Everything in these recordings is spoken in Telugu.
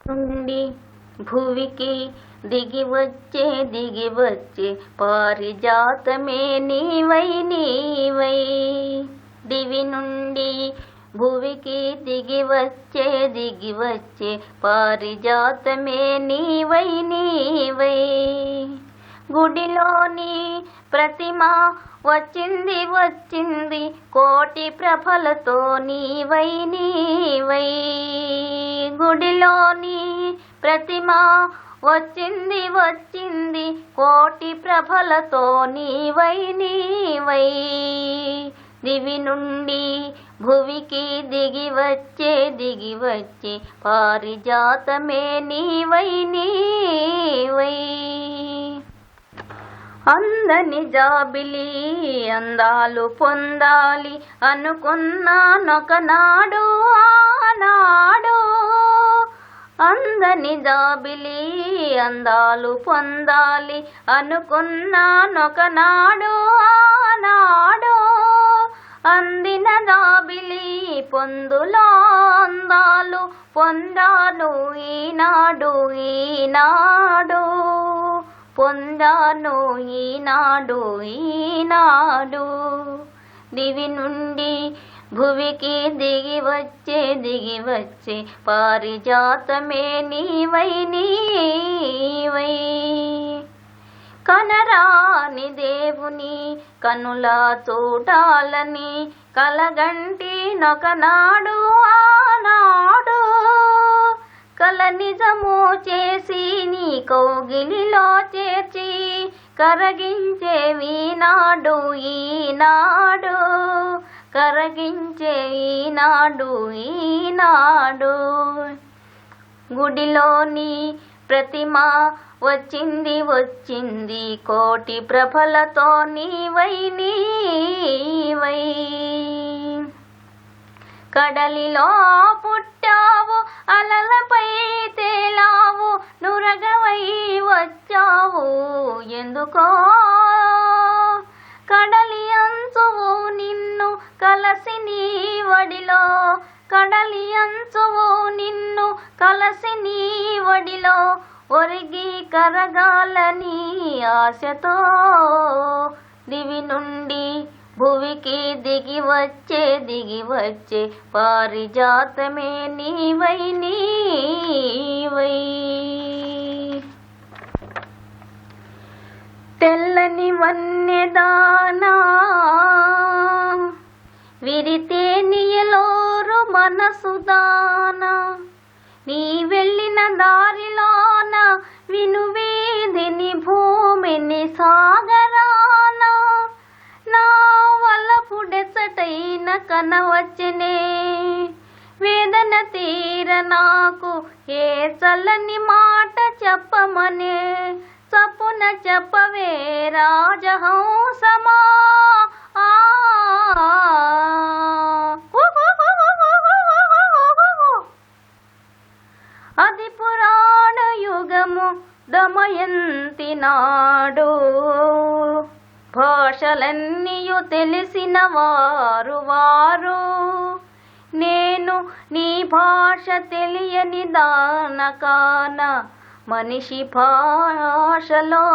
నుండి భువికి దిగి వచ్చే పారిజాతమే నీవై నీవై. దివి నుండి భువికి దిగి వచ్చే పారిజాతమే నీవై నీవై. గుడిలోని ప్రతిమ వచ్చింది కోటి ప్రభలతో నీవై నీవై. గుడిలోని ప్రతిమ వచ్చింది కోటి ప్రభలతో నీవై నీవై. దివి నుండి భువికి దిగి వచ్చే పారిజాతమే నీవై నీవై. అందని జాబిలి అందాలు పొందాలి అనుకున్నానొకనాడు ఆనాడు. అందని జాబిలి అందాలు పొందాలి అనుకున్నానొకనాడు ఆనాడు. అందిన జాబిలి పొందులో అందాలు పొందాను ఈనాడు పొందాను ఈనాడు. దివి నుండి భువికి దిగి వచ్చే పారిజాతమే నీవై నీవై. కనరాని దేవుని కనులా చూడాలని కలగంటి నొకనాడు ఆనాడు. కల నిజము చేసి నీ కౌగిలిలో చేర్చి కరగించే ఈనాడు కరగించే ఈనాడు. గుడిలోని ప్రతిమ వచ్చింది కోటి ప్రభలతో నీవై నీవై. కడలిలో పుట్టావు అలలపై తేలావు నురగవై వచ్చావు ఎందుకో. కడలి అంచువు నిన్ను కలసి నీ వడిలో కలసి నీ వడిలో ఒరిగి కరగాలని ఆశతో. దివి నుండి భువికి దిగి వచ్చే పారిజాతమే నీవై నీవై. తెల్లని వన్నెదానా విరితే నియలోరు మనసుదానా. నీ వెళ్ళిన దారిలోన వినువీధిని భూమిని సాగరాన. నా వలపుడెసటైన కనవచ్చనే వేదన తీర నాకు ఏ చల్లని మాట చెప్పమనే. చప్పున చెప్పవే రాజహంసమా. అది పురాణ యుగము దమయంతి నాడు. భాషలన్నీయు తెలిసిన వారు నేను నీ భాష తెలియని దానకాన. మనిషి భాషలో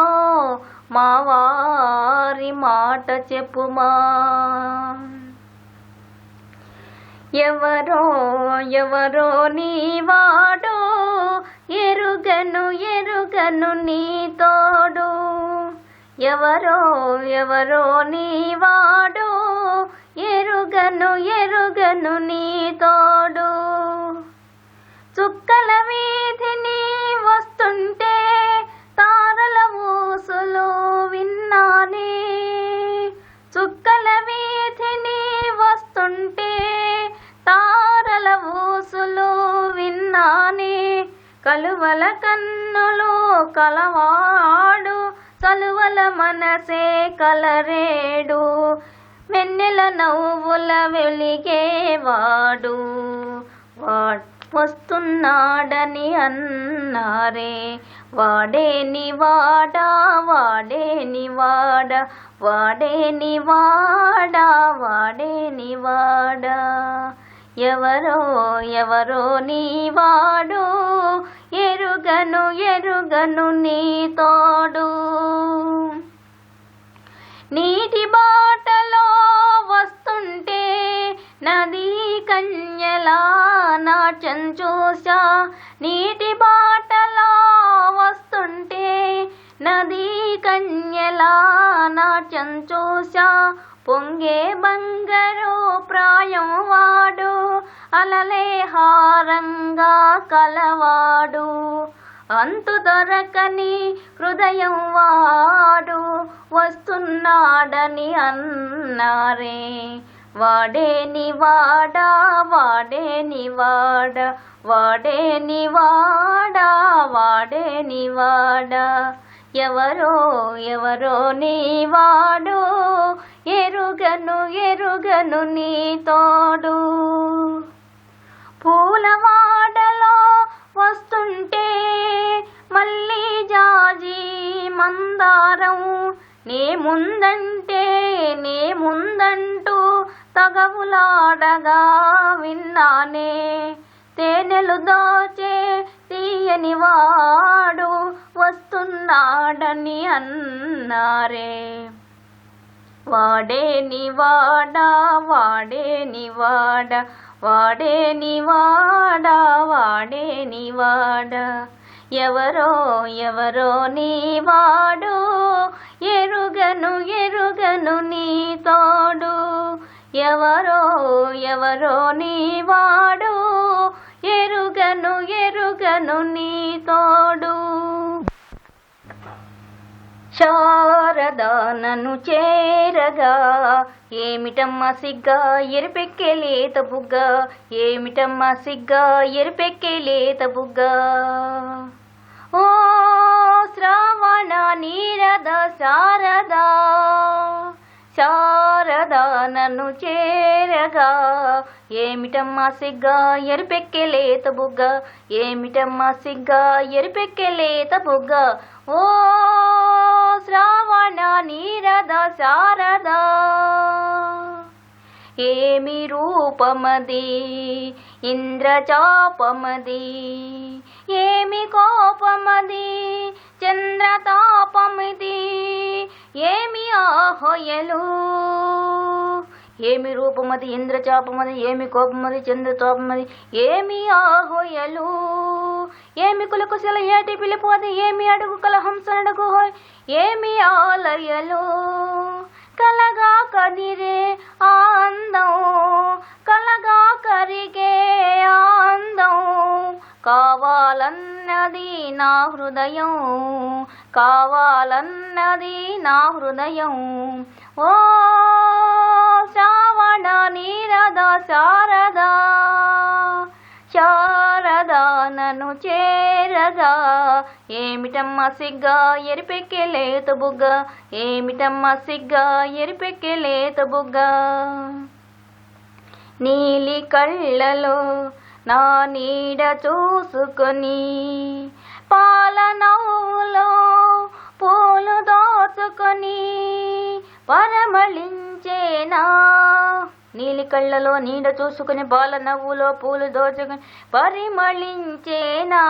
మా వారి మాట చెప్పుమా. ఎవరో నీవాడు ఎరుగను నీ తోడు. ఎవరో నీవాడు ఎరుగను నీ తోడు. చుక్కల వీధిని వస్తుంటే తారల ఊసులు విన్నానే. చుక్కల వీధిని వస్తుంటే తారల ఊసులు విన్నానే. కలువల కన్నులు కలవాడు చలువల మనసే కలరేడు. వెన్నెల నవ్వుల వెలిగేవాడు వస్తున్నాడని అన్నారే. వాడే నివాడా ఎవరో నీవాడు ఎరుగను ఎరుగను నీ తోడు. నీటి బాటలో వస్తుంటే నదీ కన్యలా నాట్యం చూసా. నీటి బాటలో వస్తుంటే నదీ కన్యలా నాట్యం చూసా. పొంగే బంగారు ప్రాయం వాడు, అలలే హారంగా కలవాడు. అంతు దొరకని హృదయం వాడు, వస్తున్నాడని అన్నారే. వాడేని వాడా వాడేని వాడా వాడేని వాడా వాడేని వాడా. ఎవరో ఎవరో నీ వాడు, ఎరుగను ఎరుగను నీ తోడు. పూలవాడలో వస్తుంటే మళ్ళీ జాజి మందారం, నీ ముందంటే నీ ముందంటూ తగవులాడగా విన్నానే. తేనెలు దోచే తీయని వాడు, వస్తున్నాడని అన్నారే. వాడేని వాడా వాడేని వాడా వాడేని వాడా వాడేని వాడా. ఎవరో ఎవరో నీ వాడు, ఎరుగను ఎరుగను నీ తోడు. ఎవరో ఎవరో నీ వాడు, ఎరుగను ఎరుగను నీ తోడు. శారదా నన్ను చేరగా ఏమిటమ్మ సిగ్గా ఎరిపెక్కే లేత బుగ్గ. ఏమిటమ్మ సిగ్గా ఎరిపెక్కే లేత బుగ్గ. ఓ శ్రావణ నీరద శారదా, శారదా నన్ను చేరగా ఏమిటమ్మ సిగ్గా ఎరిపెక్కే లేత బుగ్గ. ఏమిటమ్మ సిగ్గా ఎరిపెక్కే లేత బుగ్గ. ఓ శ్రావణ నీరద శారదా. ఏమి రూపమది ఇంద్రచాపమది, ఏమి కోపమది చంద్రతాపమిది. ఏమి ఆహోయలు, ఏమి రూపమది ఇంద్రచాపమది, ఏమి కోపమది చంద్రతాపమది. ఏమి ఆహోయలు, ఏమి కులకుశల ఏటి పిలిపోది. ఏమి అడుగు కల హంసనడుగు హోయ్. ఏమి ఆలయలు, కలగా కదిరే ఆందం, కలగా కరిగే ఆందం. కావాలన్నది నా హృదయం, కావాలన్నది నా హృదయం. ఓ శ్రావణ నీరద శారదా, శారదా నన్ను చేరగా ఏమిటమ్మ సిగ్గా ఎరిపెక్కే లేత బుగ్గ. ఏమిటమ్మ సిగ్గా ఎరిపెక్కే లేత బుగ్గ. నీలి కళ్ళలో నా నీడ చూసుకొని, పాల నవ్వులో పూలు దోచుకొని పరమళించేనా. నీలి కళ్ళలో నీడ చూసుకుని పాల నవ్వులో పూలు దోచుకుని పరిమళించేనా.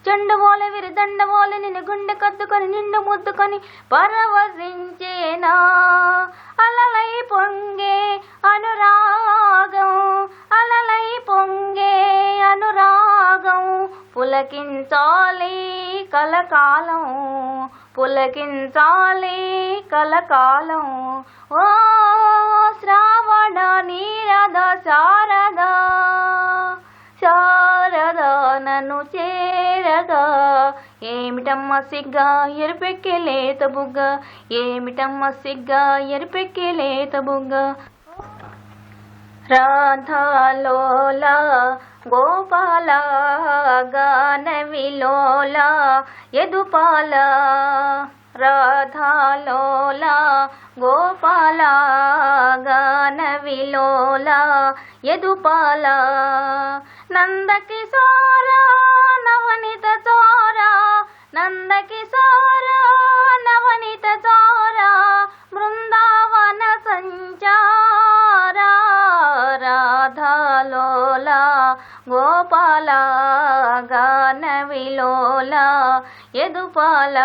చెండువోల విరిదండవోల నిన్ను గుండె కద్దుకొని నిండు ముద్దుకొని పరవశించేనా. అలలై పొంగే అనురాగం, అలలై పొంగే అనురాగం. పులకించాలి కలకాలం, పులకించాలి కలకాలం. ఓ శ్రావణ నీరద శారదా, శారదా నన్ను చేరగా ఏమిటమ్మ సిగ్గా ఎరిపెక్కే లేత బుగ్గ. ఏమిటమ్మ సిగ్గా ఎరిపెక్కే లేత బుగ్గ. రాధాలోల గోపాల గానవిలోల యదుపాల. రాధాలోల గోపాల గానవిలోల యదుపాల. నందకిశోర నవనిత చోర, నందకిశోర నవనిత చోర. బృందావన సంచార. రాధాలోల గోపాల గానవిలోల విలోల ఎదుపాల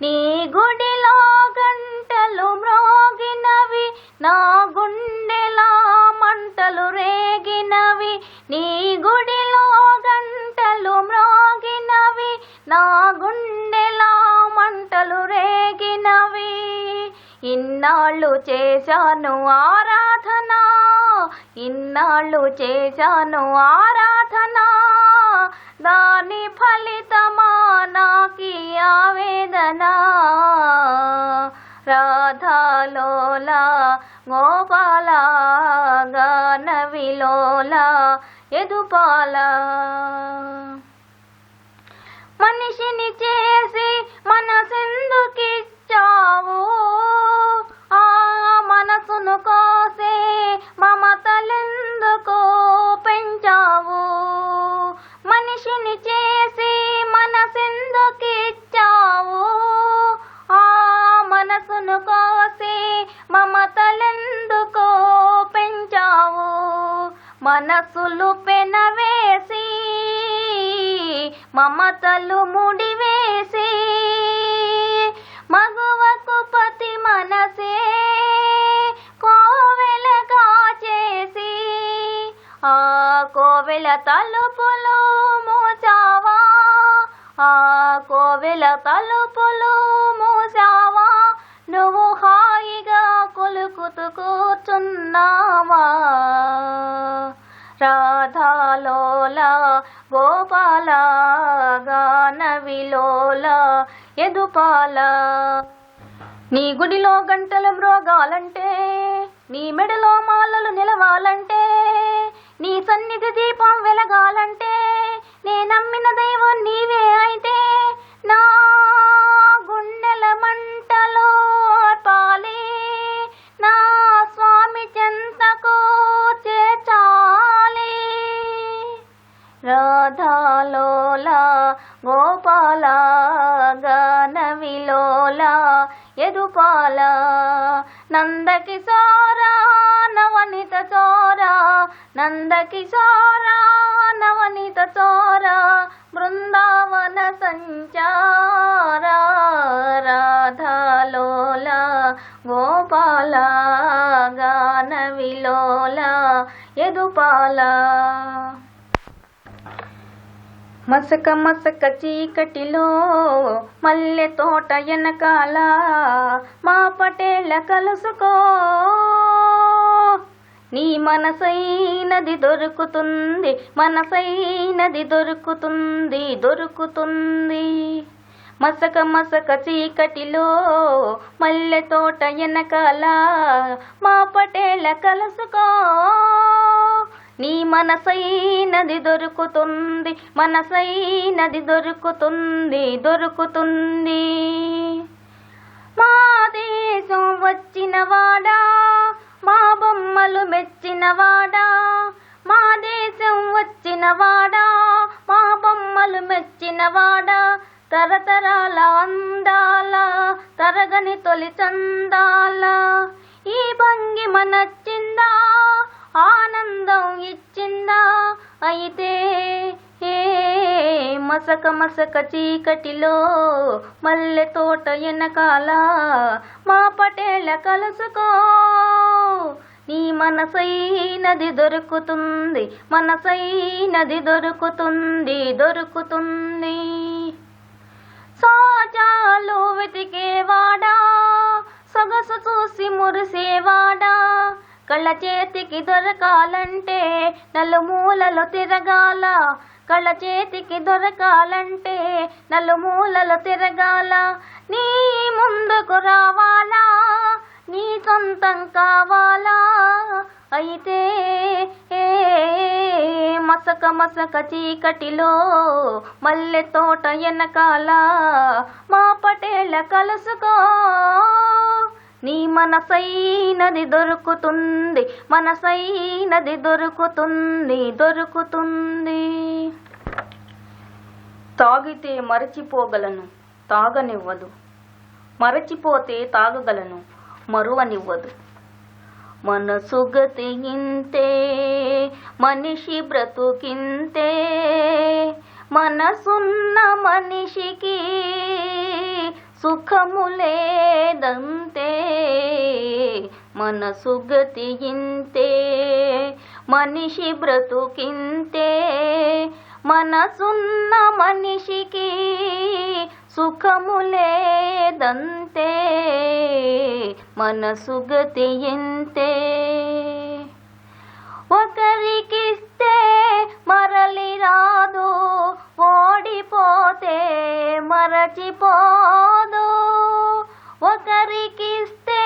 నీ గుడిలో గంటలు మ్రోగినవి నా గుండెలా మంటలు రేగినవి నీ గుడిలో గంటలు మ్రోగినవి నా గుండెలా మంటలు రేగినవి ఇన్నాళ్ళు చేశాను ఆరాధన ఇన్నాళ్ళు చేశాను ఆరాధన దాని ఫలితమా నాకి ఆవేదన రాధాలోల గోపాల గాన విలోల ఎదుపాల మనిషిని చేసి మనసెందుకిచ్చావు ఆ మనసును కోసే మమతలెందుకు పెంచావు మనిషిని చేసి మనసెందుకిచ్చావు ఆ మనసును కోసే మమతలెందుకు పెంచావు మనసులు పెనవేసి మమతలు ముడివేసి మగువకు పతి మనసే కోవెలగా చేసి ఆ కోవెల తలుపులు మూసావా ఆ కోవెల తలుపులు మూసావా నువ్వు హాయిగా కొలుకుతూ కూర్చున్నావా రాధాలోల గోపాల గాన విలోల ఎదుపాల నీ గుడిలో గంటలు మ్రోగాలంటే నీ మెడలో మాలలు నిలవాలంటే నీ సన్నిధి దీపం వెలగాలంటే నే నమ్మిన దైవం నీవే అయితే నా గుండెల మంటలో పాలి నా స్వామి చెంతకు చేర్చాలి రాధాలోల గోపాల గాన విలోల ఎదుపాల నందకిశోర నవనిత చోర నందకిశోర నవనిత చోర బృందావన సంచార రాధాలోల గోపాల గాన విలోల ఎదుపాల మసక మసక చీకటిలో మల్లె తోట వెనకాల మా పటేళ్ళ కలుసుకో నీ మనసైనది దొరుకుతుంది మనసైనది దొరుకుతుంది దొరుకుతుంది మసక మసక చీకటిలో మల్లె తోట వెనకాల మా పటేళ్ళ కలుసుకో నీ మనసైనది దొరుకుతుంది మనసైనది దొరుకుతుంది దొరుకుతుంది మా దేశం వచ్చినవాడా మా బొమ్మలు మెచ్చినవాడా మా దేశం వచ్చినవాడా మా బొమ్మలు మెచ్చినవాడా తరతరాల అందాల తరగని తొలి చందాల ఈ భంగిమ నచ్చిందా ఆనందం ఇచ్చిందా అయితే మసక మసక చీకటిలో మల్లె తోట వెనకాల మా పటేళ్ళ కలుసుకో నీ మనసైనది దొరుకుతుంది మనసైనది దొరుకుతుంది దొరుకుతుంది సోజాలు వెతికేవాడా సొగసు చూసి మురిసేవాడా కళ్ళ చేతికి దొరకాలంటే నలుమూలలో తిరగాల కళ్ళ చేతికి దొరకాలంటే నలుమూలలో తిరగాల నీ ముందుకు రావాలా నీ సొంతం కావాలా అయితే మసక మసక చీకటిలో మల్లె తోట వెనకాల మా పటేళ్ళ కలుసుకో నీ మనసైనది దొరుకుతుంది మనసైనది దొరుకుతుంది దొరుకుతుంది తాగితే మరచిపోగలను తాగనివ్వదు మరచిపోతే తాగగలను మరువనివ్వదు మనసు గతి ఇంతే, మనిషి బ్రతుకింతే. మనసున్న మనిషికి సుఖము లేదంతే. మనసు గతి ఇంతే, మనిషి బ్రతుకింతే. మనసున్న మనిషికి సుఖము లేదంతే. మనసు గతి ఇంతే. ఒకరికిస్తే మరలి రాదు, ఓడిపోతే మరచిపోదు. ఒకరికిస్తే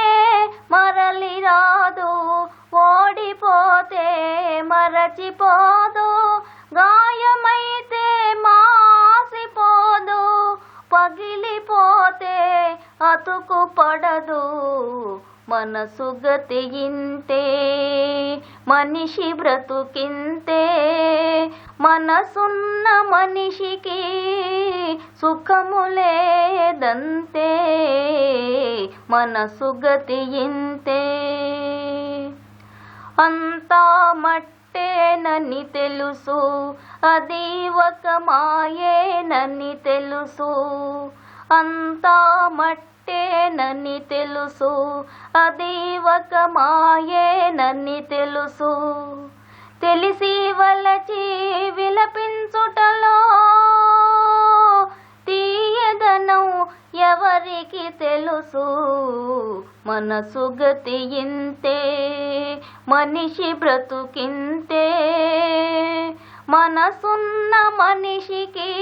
మరలి రాదు, ఓడిపోతే మరచిపోదు. గాయమైతే మాసిపోదు, పగిలిపోతే అతుకు పడదు. మనసు గతి ఇంతే, మనిషి బ్రతుకింతే. మనసున్న మనిషికి సుఖము లేదంతే. మనసు గతి ఇంతే. అంతా మట్టేనని తెలుసు, అది ఒక మాయేనని తెలుసు. అంతా మట్టేనని తెలుసు, అది ఒక మాయేనని తెలుసు. తెలిసి వలచి విలపించుటలో తీయదనం ఎవరికి తెలుసు. మనసు గతి ఇంతే, మనిషి బ్రతుకింతే. మనసున్న మనిషికి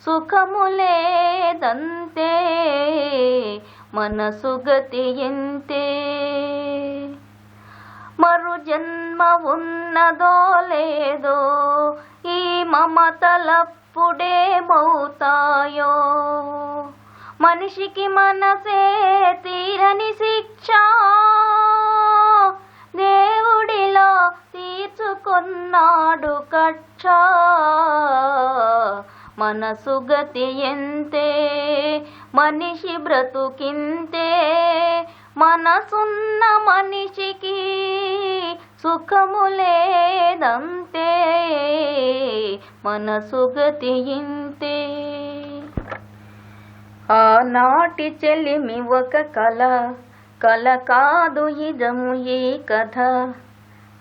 సుఖము లేదంతే. మనసు గతి ఇంతే. మరు జన్మ ఉన్నదో లేదో, ఈ మమతలప్పుడేమవుతాయో. మనిషికి మనసే తీరని శిక్ష, దేవుడిలో తీర్చుకున్నాడు కక్ష. మనసు గతి ఎంతే, మనిషి బ్రతుకింతే. మనసున్న మనిషికి సుఖము లేదంతే. మనసు గతి ఇంతే. ఆనాటి చెలిమి ఒక కల, కల కాదు ఇదము ఈ కథ.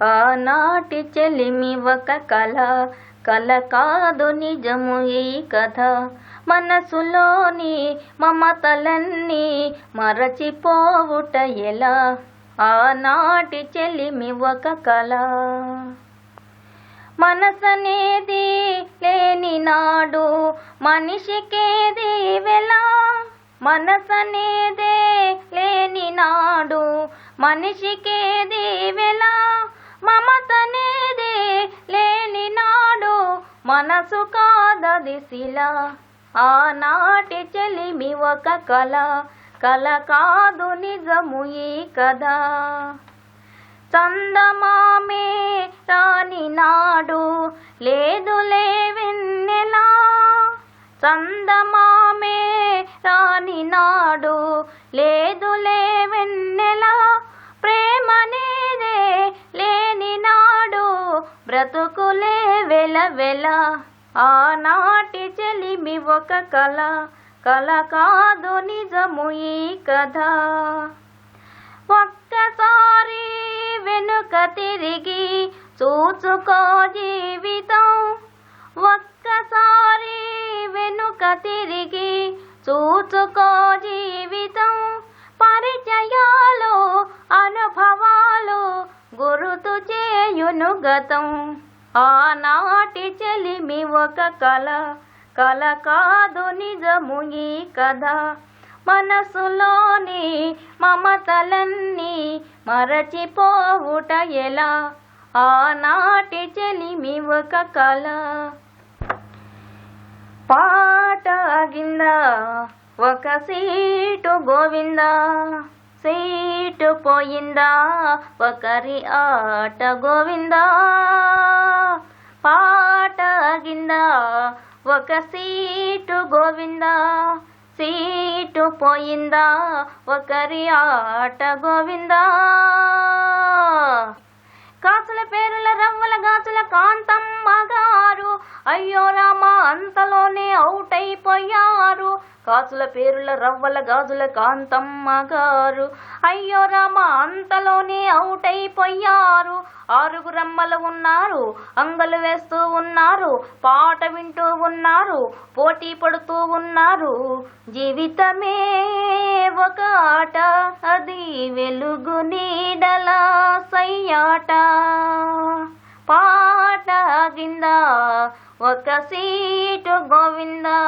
ఆనాటి చెలిమి ఒక కల, కల కాదు నిజము ఈ కథ. మనసులోని మమతలన్నీ మరచిపోవుట ఎలా. ఆనాటి చెలిమి ఒక కల. మనసనేది లేని నాడు మనిషికేది వెలా. మనసనేదే లేని నాడు మనిషికేది వెలా. మమతనేదే లేని నాడు మనసు కాదది శిలా. ఆనాటి చెలిమి ఒక కల, కల కాదు నిజము ఈ కథ. చందమామే రాని నాడు లేదులే వెన్నెలా. చందమామే రాని నాడు లేదులే వెన్నెలా. ప్రేమనేదే లేని నాడు బ్రతుకులే వెలవెల. ఆనాటి చెలిమి ఒక కల, కల కాదు నిజము ఈ కథ. ఒక్కసారి వెనుక తిరిగి చూచుకో జీవితం. ఒక్కసారి వెనుక తిరిగి చూచుకో జీవితం. పరిచయాలు అనుభవాలు గుర్తు చేయును గతం. ఆనాటి చెలిమి ఒక కల, కల కాదు నిజము ఈ కథ. మనసులోని మమతలన్నీ మరచిపోవుట ఎలా. ఆనాటి చెలిమి ఒక కల. పాట ఆగిందా, ఒక సీటు గోవిందా. సీటు పోయిందా, ఒకరి ఆట గోవిందా. పాట ఆగిందా, ఒక సీటు గోవిందా. సీటు పోయిందా, ఒకరి ఆట గోవిందా. అయ్యో రామా అంతలోనే అవుట్ అయిపోయారు. కాసుల పేరుల రవ్వల గాజుల కాంతమ్మ గారు. అయ్యో రామ అంతలోనే అవుట్ అయిపోయారు. 6 అమ్మలు ఉన్నారు, అంగలు వేస్తూ ఉన్నారు, పాట వింటూ ఉన్నారు, పోటీ పడుతూ ఉన్నారు. జీవితమే ఒక ఆట, అది వెలుగు నీడల సయ్యాట. పాట ఆగిందా, ఒక seat Govinda.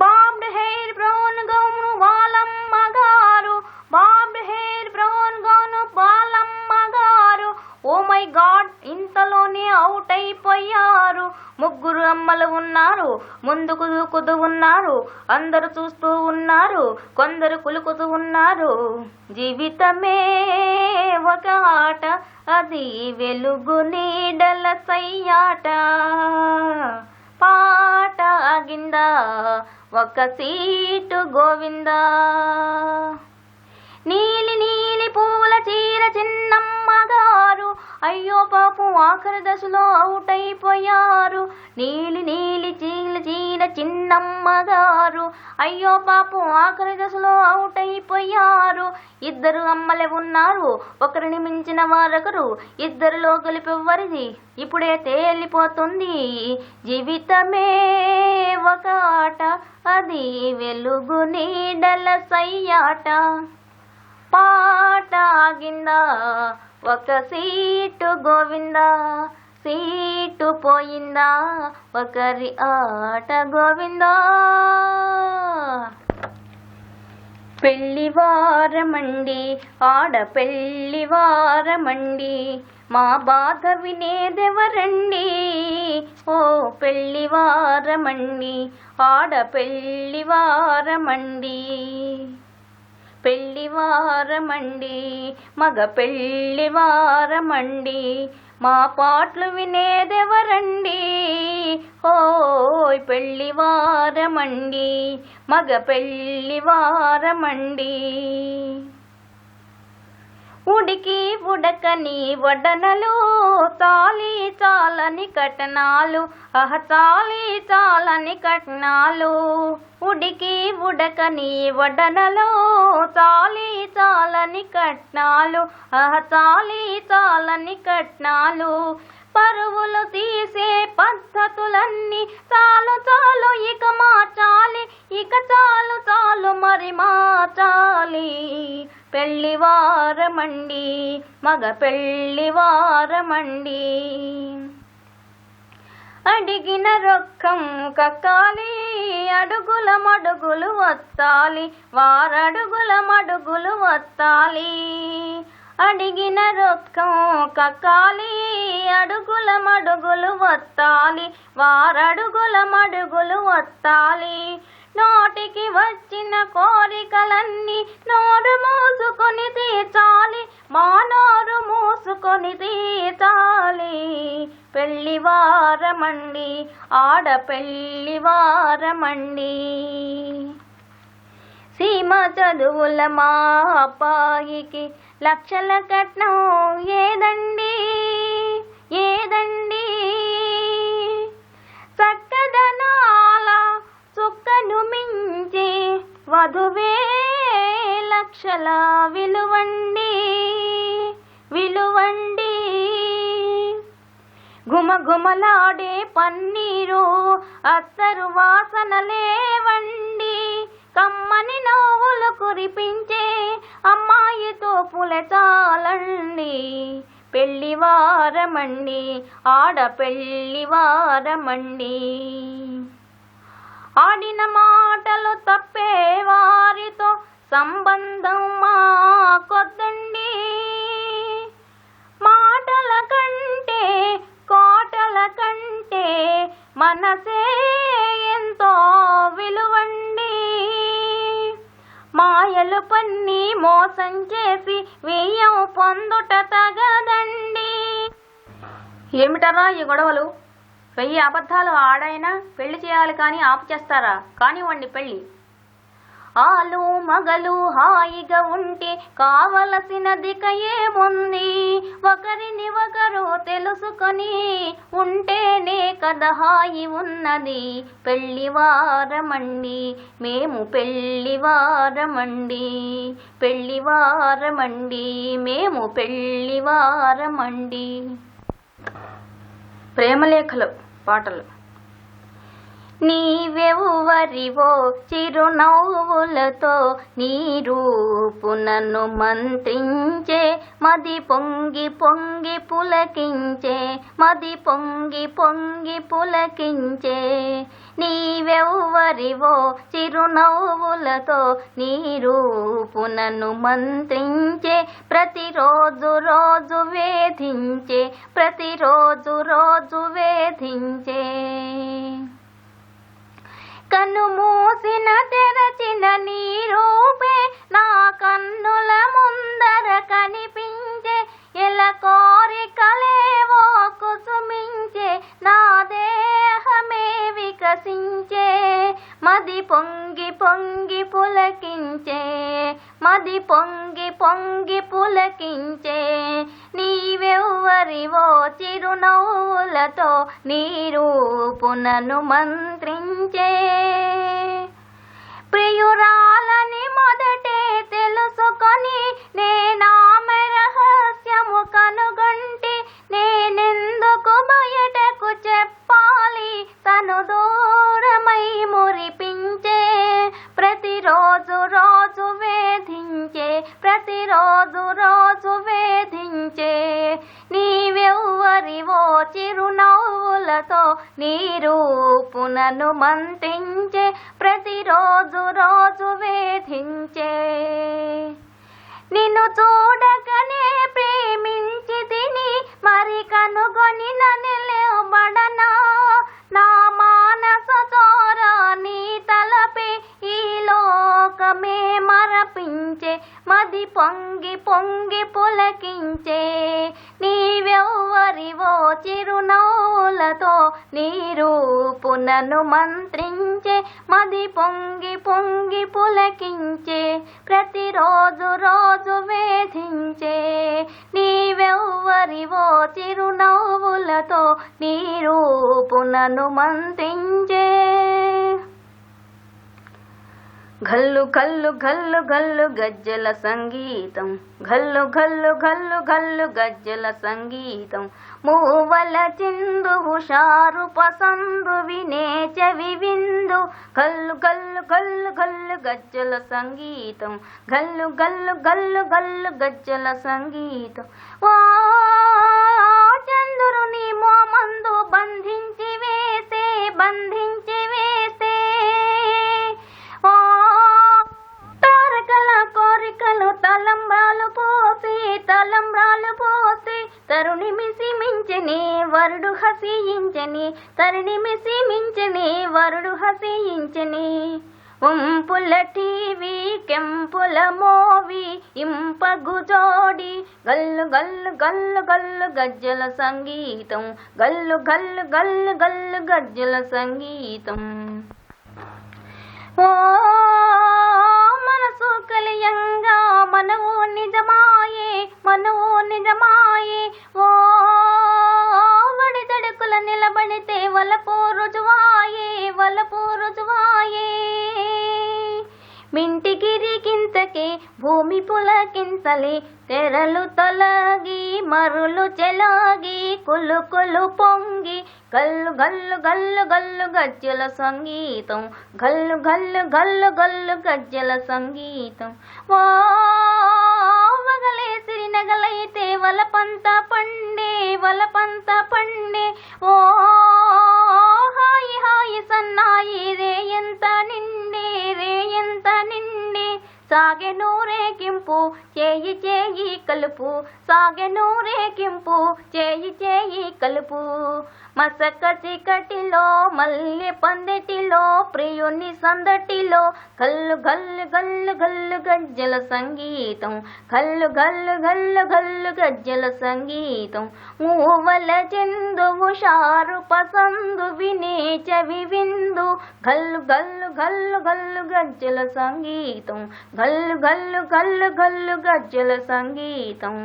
Bobbed hair brown gown వాళ్ళమ్మ గారు. బాబ్డ్ హెయిర్ బ్రౌన్ గౌను వాళ్ళమ్మ గారు. ఓ మై గాడ్ ఇంతలోనే అవుట్ అయిపోయారు. 3 అమ్మలు ఉన్నారు, ముందుకు దూకుతూ ఉన్నారు, అందరూ చూస్తూ ఉన్నారు, కొందరు కులుకుతూ ఉన్నారు. జీవితమే ఒక ఆట, అది వెలుగు నీడల సయ్యాట. పాట ఆగిందా, ఒక సీటు గోవిందా. నీలి నీలి పూల చీర చిన్నమ్మ గారు. అయ్యో పాపం ఆఖరి దశలో అవుట్ అయిపోయారు. నీలి నీలి చీర చిన్నమ్మ గారు. అయ్యో పాపం ఆఖరి దశలో అవుట్ అయిపోయారు. 2 అమ్మలే ఉన్నారు, ఒకరిని మించిన వారొకరు. 2లో కలిపెవ్వరిది ఇప్పుడే తేలిపోతుంది. జీవితమే ఒక ఆట, అది వెలుగు నీడల సయ్యాట. పాట ఆగిందా, ఒక సీటు గోవిందా. సీటు పోయిందా, ఒకరి ఆట గోవిందా. పెళ్లివారమండి, ఆడపెళ్లివారమండి, మా బాధ వినేదెవరండి. ఓ పెళ్లివారమండి, ఆడపెళ్లివారమండి. పెళ్లివారమండి, మగ పెళ్లివారమండి, మా పాటలు వినేదెవరండి. ఓయ్ పెళ్లివారమండి, మగ పెళ్లివారమండి. ఉడికి ఉడకని వడనలు, తాలి చాలని కట్నాలు, తాలి చాలని కట్నాలు. ఉడికి ఉడకని వడనలు, తాలి చాలని కట్నాలు, తాలి చాలని కట్నాలు. పరువులు తీసే పద్ధతులన్నీ చాలు చాలు ఇక మార్చాలి, ఇక చాలు చాలు మరి మార్చాలి. పెళ్లివారమండి, మగ పెళ్లివారమండి. అడిగిన రొక్కం కక్కాలి, అడుగుల మడుగులు వత్తాలి, వారడుగుల మడుగులు వత్తాలి. అడిగిన రొక్కం కక్కాలి, అడుగుల మడుగులు వత్తాలి, వారడుగుల మడుగులు వత్తాలి. నోటికి వచ్చిన కోరికలన్నీ నోరు మూసుకొని తీర్చాలి, మా నోరు మూసుకొని తీర్చాలి. పెళ్లివారమండి, ఆడపెళ్లివారమండి. సీమ చదువుల మా అబ్బాయికి లక్షల కట్నం ఏదండి, ఏదండి. చక్కదనాల చుక్కను మించి వధువే లక్షల విలువండి, విలువండి. గుమగుమలాడే పన్నీరు అత్తరు వాసనలేవండి, కమ్మని నవ్వులు కురిపించే అమ్మాయితో పుల చాలండి. పెళ్లివారమండి, ఆడపెళ్లివారమండి. ఆడిన మాటలు తప్పే వారితో సంబంధం మాకొద్దండి. మాటల కంటే కోటల కంటే మనసే ఎంతో విలువండి. మాయలు పన్ని మోసం చేసి వెయ్యం పొందుట తగదండి. ఏమిటరా ఈ గొడవలు? 1000 అబద్ధాలు ఆడైనా పెళ్లి చేయాలి కానీ ఆపు చేస్తారా? కానివ్వండి పెళ్లి. ఆలు మగలు హాయిగా ఉంటే కావలసినదిక ఏముంది? ఒకరిని ఒకరు తెలుసుకొని ఉంటేనే కదా హాయి ఉన్నది. పెళ్లివారమండి మేము, పెళ్లివారమండి, పెళ్లివారమండి మేము, పెళ్లివారమండి. ప్రేమలేఖలు పాటలు. నీవెవ్వరివో చిరునవ్వులతో నీ రూపు నన్ను మంత్రించే, మది పొంగి పొంగి పులకించే, మది పొంగి పొంగి పులకించే. నీవెవ్వరివో చిరునవ్వులతో నీ రూపు నన్ను మంత్రించే, ప్రతిరోజు రోజు వేధించే, ప్రతిరోజు రోజు వేధించే. కన్ను మూసిన తెరచిన నీ రూపే నా కన్నుల ముందర కనిపించే, ఎల కోరికలేవో కుసుమించే, నా దేహమే వికసించే, మది పొంగి పొంగి పులకించే, మది పొంగి పొంగి పులకించే. నీవెవ్వరివో చిరునవ్వులతో నీ రూపు నన్ను మంత్రించే. ప్రియురాలని మొదటే తెలుసుకొని నేనామె రహస్యము కనుగొంటి, నేనెందుకు బయటకు చెప్పాలి? తను దూరమై మురిపించే, ప్రతిరోజు రోజు వేధించే, ప్రతిరోజు రోజు వేధించే. నీవెవ్వరివో చిరునవ్వులతో నీ రూపు నన్ను మంత్రించే, ప్రతిరోజు రోజు వేధించే. నిన్ను చూడకనే ప్రేమించి తిని మరి కనుగొని నిలబడనా? నా మానస చోర నీ తలపే ఈ లోకమే మరపించే, మది పొంగి పొంగి పులకించే. నీవెవ్వరివో చిరునవ్వులతో నీ రూపు నన్ను మంత్రించే, మది పొంగి పొంగి పులకించే, ప్రతిరోజు రోజు వేధించే. నీవెవ్వరివో చిరునవ్వులతో నీ రూపు నన్ను మంత్రించే. ఘల్లు ఘల్లు ఘల్లు ఘల్లు గజ్జల సంగీతం, ఘల్లు ఘల్లు ఘల్లు ఘల్లు గజ్జల సంగీతం. మూవల చిందు హుషారు పసందు వినే చెవి విందు, ఘల్లు ఘల్లు ఘల్లు ఘల్లు గజ్జల సంగీతం, ఘల్లు ఘల్లు ఘల్లు ఘల్లు గజ్జల సంగీతం. ఓ చంద్రుని మోమందు బంధించి వేసే, బంధించి వేసే. ఓ తారకల కోరికలు తలంబ్రాలు పోసి, తలంబ్రాలు పోసి. తరుణి మిసి మించని వరుడు హసించని, తరుణి మిసి మించని వరుడు హసించని. ఉంపుల టీవీ కెంపుల మోవి ఇంపగు జోడి, గల్లు గల్లు గల్లు గల్లు గజ్జల సంగీతం, గల్లు గల్లు గల్లు గల్లు గజ్జల సంగీతం. ఓ మనసు కలియంగా మనవో నిజమాయే, మనవో నిజమాయే. ఓ వడి తడుకుల నిలబడితే వలపు రుజువాయే, వలపు రుజువాయే. మింటిగిరికింతకే భూమి పులకింతలే, తెరలు తొలగి మరులు చెలాగి, కులు కులు పొంగి. గల్లు గల్లు గల్లు గల్లు గజ్జల సంగీతం, గల్లు గల్లు గల్లు గల్లు గజ్జల సంగీతం. ఓ వగలేసిరి నగలైతే వలపంత పండే, వలపంత పండే. ఓ హాయి హాయి సన్నాయి రే ఎంత నిండే, రే ఎంత నిండే. సాగె నూరేకింపు పిలుపు, చేయి చేయి కలుపు, సాగెను రేకింపు, చేయి చేయి కలుపు. మసక చీకటిలో మల్లె పందెటిలో ప్రియుని సందటిలో గల్లు గల్లు గల్లు గల్లు గజ్జల సంగీతం, గల్లు గల్లు గల్లు గల్లు గజ్జల సంగీతం. మూవల చెందువు షారు పసందు వినే చెవి విందు, గల్లు గల్లు గల్లు గల్లు గజ్జల సంగీతం, గల్లు గల్లు గల్లు గల్లు గజ్జల సంగీతం.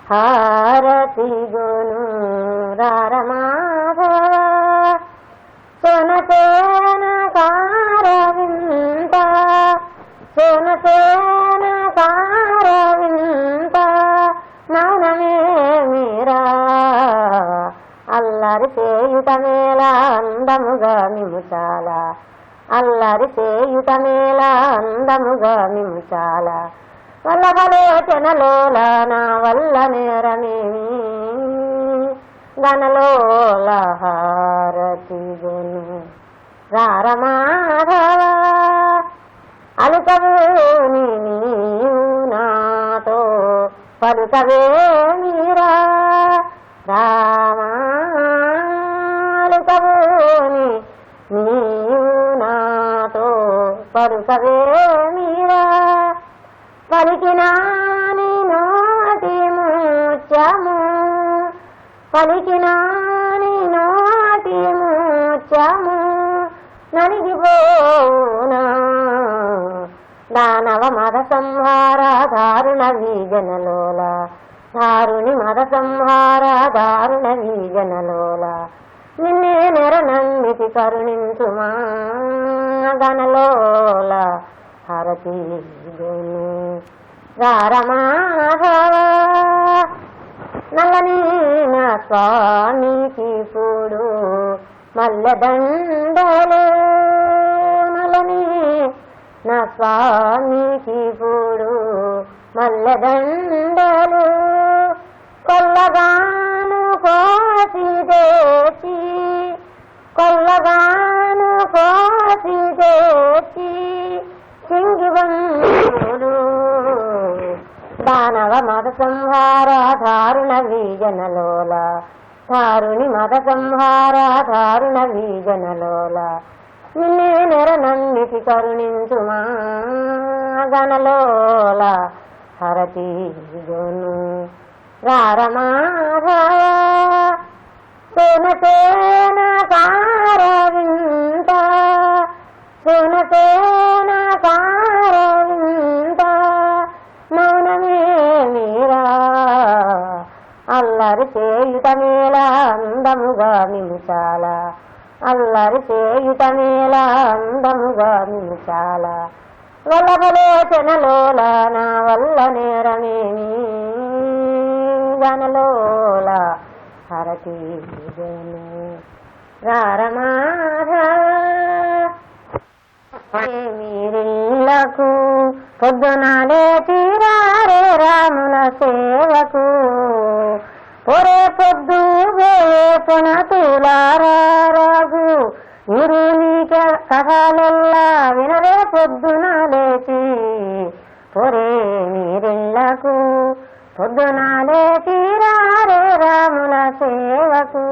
హారతి గోను రారమాధవ సోనసేన కారవింత, సోనసేన కారవింత నవనమే మీరా. అల్లరి చేయుట మేళ అందముగా మిముచాల, అల్లరి చేయుట మేళ అందముగా మిముచాల. వల్లభలోచనలోల నా వల్ల నేరమేమి, గనలోల హారతి గొను రారమాధవ. అలుకవే నీవు నాతో పలుకవే మీరా రామా. అలుకవే నీవు నాతో పలుకవే మీరా. పలికినాని నోటి ముత్యము, పలికినాని నోటి ముత్యము నలిగిపోనా. దానవ మద సంహార దారుణ వీజనలోల, దారుణి మద సంహార దారుణ వీజనలోల. నిన్నే నెరనమ్మితి కరుణించుమా గనలోల హారతి గోను రారమాధవ. నల్లని నా స్వామికి పూడు మల్లెదండలు, నల్లని నా స్వామికి పూడు మల్లెదండలు. కొల్లగాను కోసి తెచ్చి, కొల్లగాను కోసి తెచ్చి సింగిబంధులు. దానవ మద సంహార దారుణ వీజనలోల, దారుణి మద సంహార దారుణ వీజనలోల. నిన్నే నెరనమ్మితి కరుణించుమా గనలోల హారతి గొను రారమాధవ. సోనసేన కారవింత, సోనసేన కారవింత మౌనమే మీరా. అల్లరి చేయుట మేళ అందముగా మిముచాల, అల్లరి చేయుట మేళ అందముగా మిముచాల. వల్లభలోచనలోల నా వల్ల నేరమేమి, గనలోల హారతి గొను రారమాధవ. మీరిళ్ళకు పొద్దునాలే తీరారే రాముల సేవకు, పొరే పొద్దు వేపున తులారాగు. మీరు నీక కథలెల్లా వినరే పొద్దున లేచి, పొరే మీరిళ్ళకు పొద్దునాలే తీరారే రాముల సేవకు.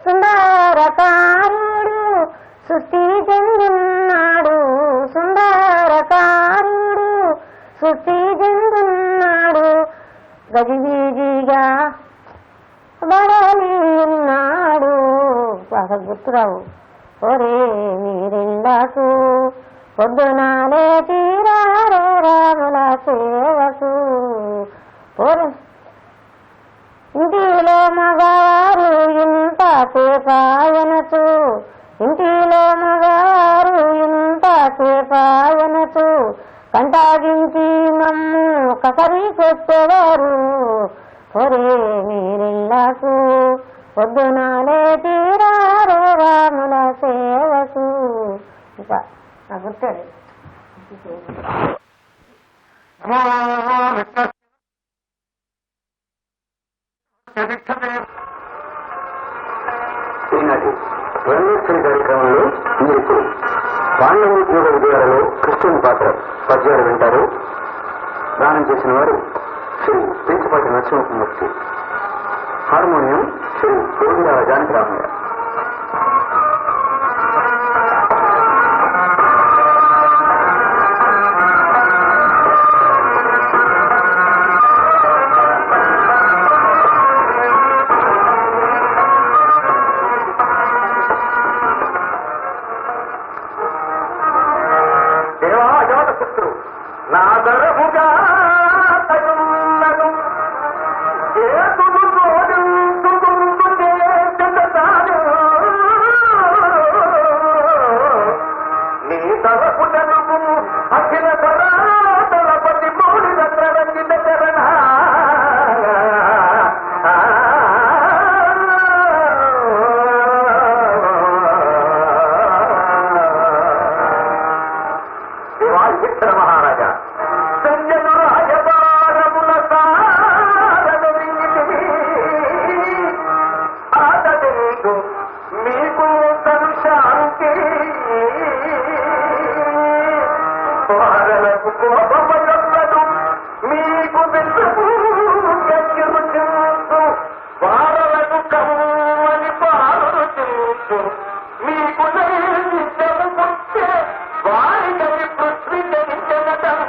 సుందరకారుడు సృష్టి చెందున్నాడు, సుందరకారుడు సృష్టి చెందున్నాడు. గజిబిజిగా బడలి ఉన్నాడు. అసలు గుర్తురావు. ఒరే మీరిళ్ళకు పొద్దునాలే తీరారే రాముల సేవకు. ఇంటిలో మగారు ఇంత సేపాయనచు, ఇంటిలో మగారు ఇంత సేపాయనచు కంటాగించి మమ్ము కసరి కొట్టేవారు. ఒరే మీరిళ్ళకు పొద్దునాలే తీరారే రాముల సేవకు. ఇంకా నాకు గుర్తుంది. ఈనాటి రంగోత్సవ కార్యక్రమంలో మీరు పాండవోద్యోగ విజయాలలో కృష్ణుని పాత్ర పద్యాలు గారు వింటారు. గానం చేసిన వారు శ్రీ పెంచపాటి నరసింహమూర్తి, హార్మోనియం శ్రీ గోవింద జానకిరామయ్య. నా దరముగా తగున్నను ఏతుడు జోడించుకుంటూ చేస్తాను నీ తరపు తెలుపు అఖిల తరపతి మౌలి రచిత చరణ విఠల మహారాజా సంజను రాజపారముల సారదరింగితివి ఆదరించు మీకు తను శాంతి వారలకు కోపమయొల్లదు మీకు విషము గచ్చిరు చూసు వారలకు కమ్మని పాలు చూసు మీకు నైవేద్యము పుట్టే వారికవి పృథ్వీ ధరించడం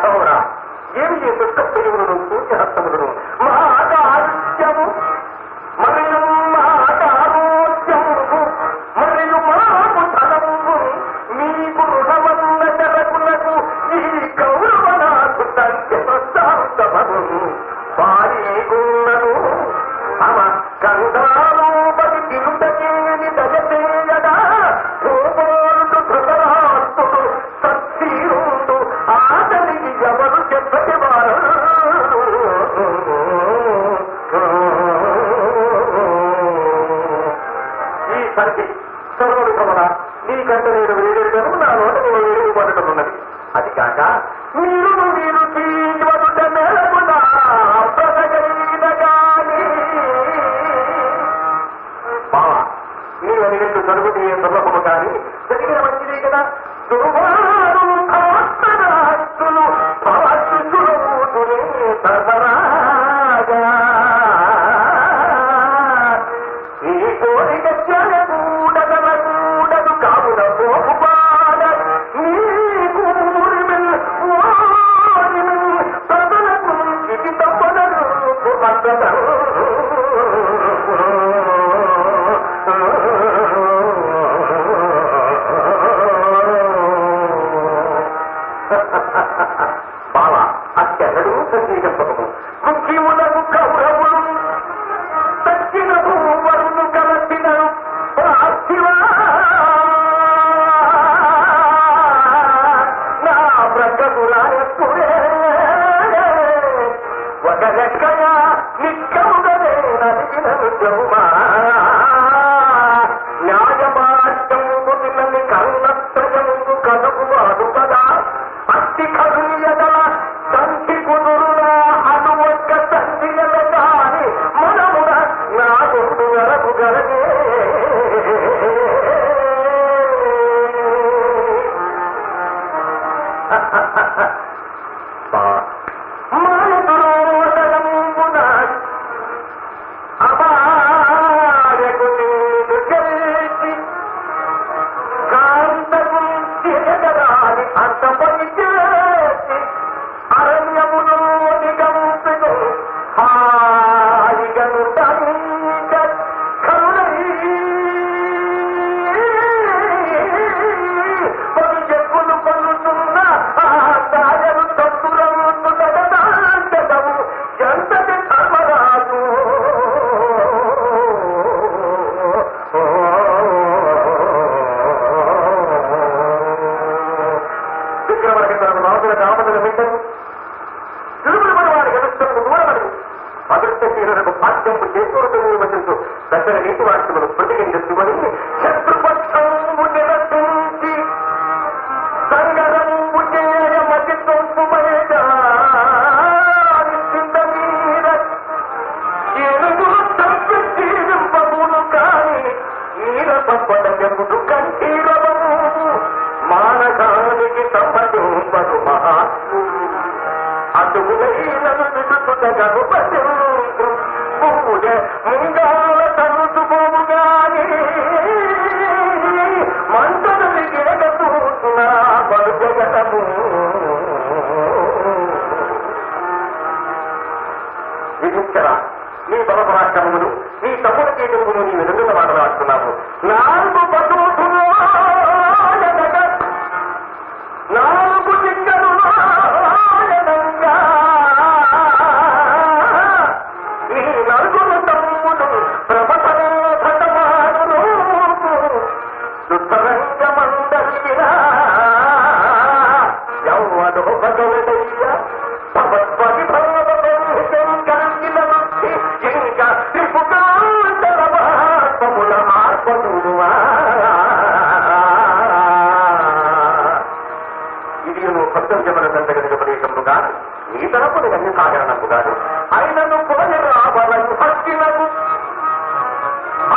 అవునా ఏమి చేసే కప్పయుడు సూర్యహస్తములను మహాదారుత్యము మరియు మహాదారోగ్యము మరియు మాకు ధనము మీకు రుణమన్న జలకులకు ఈ కౌరవనాకు సంఖ్యమను పారీగున్నను అమ కందారూపది తిరుటకేని దయచేయగా భూగోళుడు ధృతరాష్ట్రుడు సత్సీరుడు ఆతనికి ఎవరు చెప్పటి వారు ఈ సరికి సర్వుడు కమల నీకంటే నేను వేరేదను నా నోట నేను వేరు పడుతున్నది. అది కాక మీరు తీయవదుట మేలకునా ప్రసగైనగాని బావా నీవు అడిగినట్టు జరుగుతూ ఏ సందర్భము కానీ జరిగిన మంచిదే కదా. దుర్వారు భవస్తరాస్తులు భవశిశులు సరసరాగా ఈ కోరిక కూడదు కావున పోపుపాడ నీకు ప్రజలకు ఇది తప్పదను బావా అత్యడు సంగీతము ముఖ్యములకు కౌరవులు తక్కిన భూవరులు కలసినరు ప్రార్థివా నా ప్రజకులాయకుడే ఒక లెక్కగా నిక్కముగనే నదిగినను జౌమా న్యాయమార్గము పిల్లల్ని కరుణత్రయము కనుగువాడు కదా అతి కరుణ్యదల తంతి కుదురులా అను ఒక్క తండ్రియల కాని మనమున నా గుండు గరకు గరగే మాయదురోదనంబున అమాయకు నీదు గెలిచి కాంతకు తిరగరాని అంతపని చేసి అరణ్యములో నిగంతును హాయిగను తంగ కరుణై పరుజకులు పలుతున్న ఆ దాయలు తత్తురమును దగదాంతము ఎంతటి ధర్మరాజు విక్రమణితను నాకులకు ఆపదలు పెట్టను తిరుమల వారి గడుస్తున్నకు దూరమని అదృష్టశీలకు భాగ్యము చేకూరుతూ వచించు దగ్గర నీటి వాక్యములు ప్రతికించుమని శత్రుపక్షము నిరసించి సంగరంబు చేయ మతి తొంపు జగను పూజ ముంగాల తనుసుపోగానే మంటలు గిరగూసిన బలు జగతము విధించరా నీ బలపరాక్రమములు నీ తమ్ముల కీటములు నీ వెలుగుల మాట్లాడుతున్నావు. 4 పశువులు 4 చిక్కలు నీ 4 తమ్ములు ప్రభతమాను దుఃఖరంగమందరిగిన యౌవను భగవదయ్య భగవద్వది ఇంకా త్రిపుకాంతరమాత్మముల ఆత్మదువా ఇది నువ్వు భక్తం చెప్పినంతగలిగిన ప్రదేశంలో కాదు, నీ తరపున అన్ని సాగరణము కాదు. ఆయనను కోరి రావాలను హక్కినకు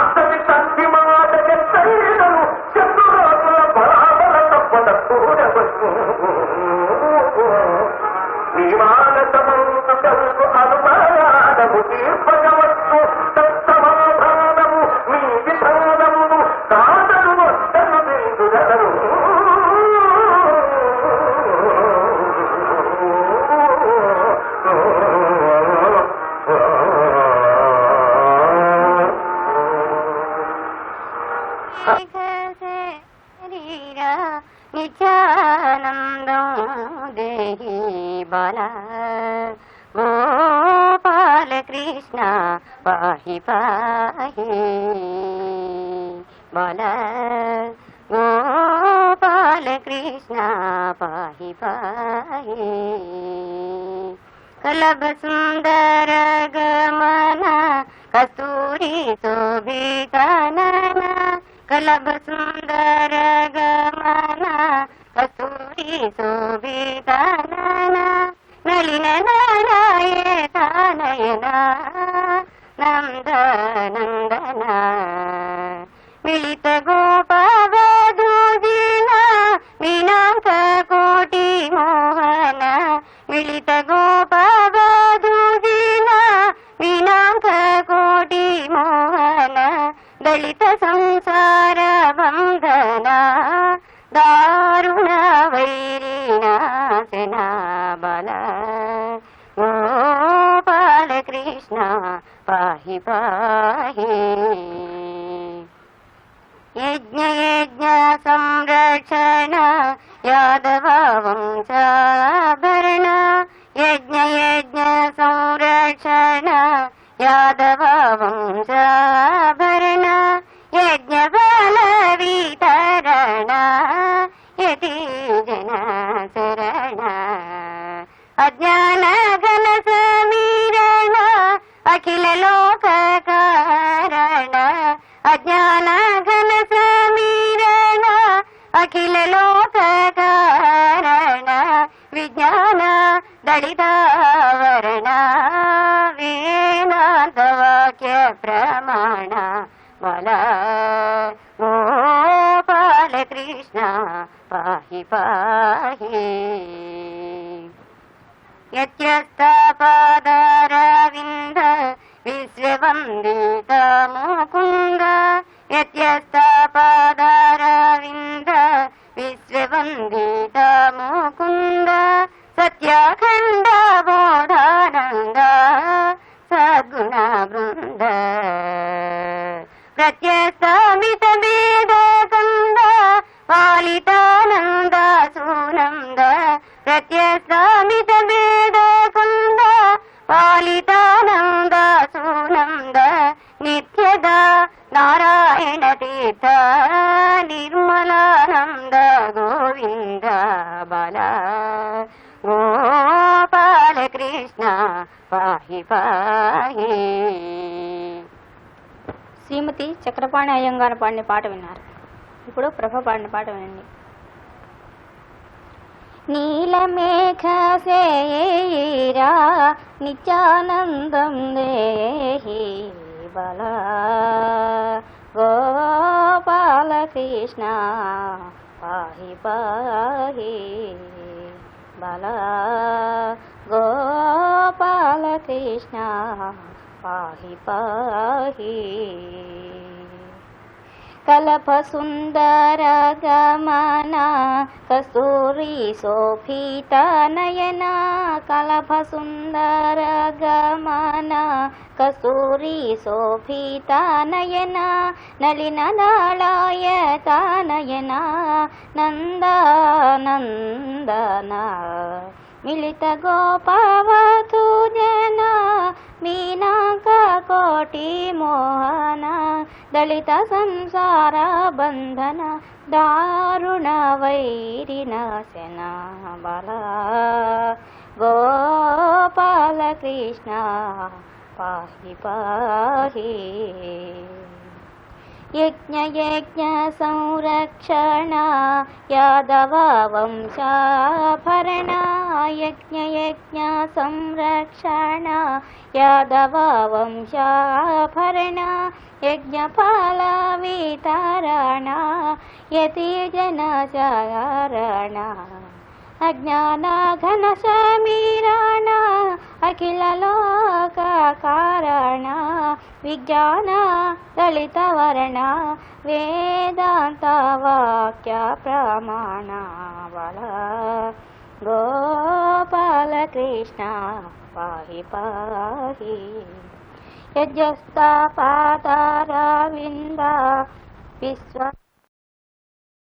అతని తండ్రి మాట చెత్తైనను చతురాకుల బరాబర తప్పద కూడవచ్చు. నీ మానసమందు కలుగు అనుమానము తీర్పగవచ్చు తత్సమాధానము నీ విధానమును కాదను వద్దను బిందుగలరు. నిత్యానందం దేహి బాల గోపాల కృష్ణ పాహి పాహి బాల గోపాల కృష్ణ పాహి పాహి కలభ సుందర గమన కస్తూరి శోభితనన కలభ సుందర గమన కస్తూరి శోభితనన నళిన నారాయణ నందనందన మిళిత గోపవధూజిన మీనాంక కోటి మోహన మిళిత గోపవధూజిన మీనాంక కోటి మోహన దళిత సంసార బంధన దారుణ వైరినాశన బల గోపాల కృష్ణ పాహి పాహి యజ్ఞ యజ్ఞ సంరక్షణ యాదవ వంశాభరణ యజ్ఞ యజ్ఞ సంరక్షణ యాదవ వంశాభరణ యజ్ఞ బల వితరణ యతి జన శరణ అజ్ఞాన ఘన సమీరణ అఖిల లోక కారణ అజ్ఞాన ఘన సమీరణ అఖిల లోక కారణ విజ్ఞాన దళితావరణ వేదాంత వాక్య ప్రమాణ బల గోపాల కృష్ణ పాహి పాహి యత్యస్తపాదారవింద విశ్వవందిత ముకుంద యత్యస్తపాదారవింద విశ్వవందిత ముకుంద సత్యాఖండ బోధానంద సద్గుణ బృంద ప్రత్యస్తమిత వేద కంద పాలితానంద సునంద ప్రత్యస్తమిత వేద కంద పాలితానంద సునంద నిత్యద నారాయణ తీర్థ నిర్మలానంద గోవింద బల గోపాల కృష్ణ పాహి పాహి. శ్రీమతి చక్రపాణి అయ్యంగారు పాడిన పాట విన్నారు. ఇప్పుడు ప్రభ పాడిన పాట వినండి. నీలమేఘ సేరా నిత్యానందం దేహి బల గోపాల కృష్ణ పాహి పాహి బల గోపాల కృష్ణ పాహి పాహి కలప సుందర గమన కస్తూరి శోభిత నయన కలప సుందర గమన కస్తూరి శోభిత నయన నలిన దళాయత నయన నందనందన మిలిత గోపవధూ జన మీనాక కోటి మోహన దళిత సంసార బంధన దారుణ వైరి నాశన బల గోపాల కృష్ణ పాహి పాహి యజ్ఞ యజ్ఞ సంరక్షణ యాదవ వంశాభరణ యజ్ఞ యజ్ఞ సంరక్షణ యాదవ వంశాభరణ యజ్ఞఫల వితరణ యతి జన చారణ అజ్ఞాన ఘన సమీరణ అఖిల లోక కారణ విజ్ఞాన దళిత వర్ణ వేదాంత వాక్య ప్రమాణ బల గోపాల కృష్ణ పాహి పాహి యజ్ఞస్థ పాతారవింద విశ్వ